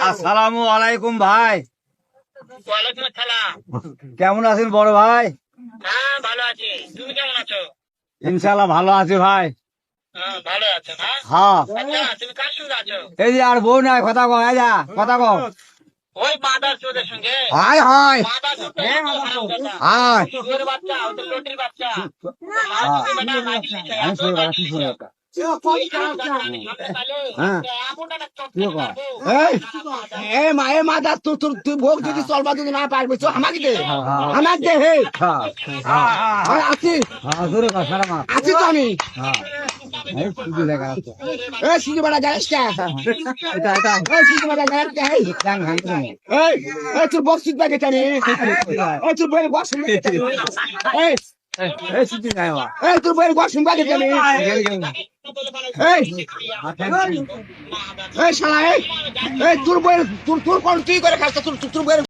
আসসালামু আলাইকুম ভাই। ওয়ালাইকুম আসসালাম। কেমন আছেন বড় ভাই? হ্যাঁ ভালো আছি, তুমি কেমন আছো? ইনশাআল্লাহ ভালো আছি ভাই। হ্যাঁ ভালো আছো না? হ্যাঁ, আচ্ছা তুমি কার সঙ্গে আছো? এই যে আর বউ নাই, কথা কও, এই যা কথা কও। ওই মাদার চোদের সঙ্গে। হাই হাই মাদার চোদ তো হারামজাদা। হাই। শুয়োরের বাচ্চা, ওদের লটির বাচ্চা। আমি শুয়ে কথা কি শুনে একটা। হ্যাঁ। এ মাদা তুই ভোগ যদি চলবা যদি না পারবি তো আমাকে দে আমাকে দে হে আছি হ্যাঁ, জোরে কথা সারা মা। আছি তো আমি হ্যাঁ, এই শুধু দেখা যাচ্ছে। এ সিজি বাড়া যাস কে এটা এ সিজি বাড়া যাস কে জান খান তুমি। এই এই তোর বক্স সিট বাগে জানি এই তোর বইয়ের বক্স এই এই শুধু নাই মা। এই তোর বইয়ের বক্স বাগে জানি এই এই শালা এই তোর বইয়ের তোর কোন তুই করে খাস তোর বইয়ের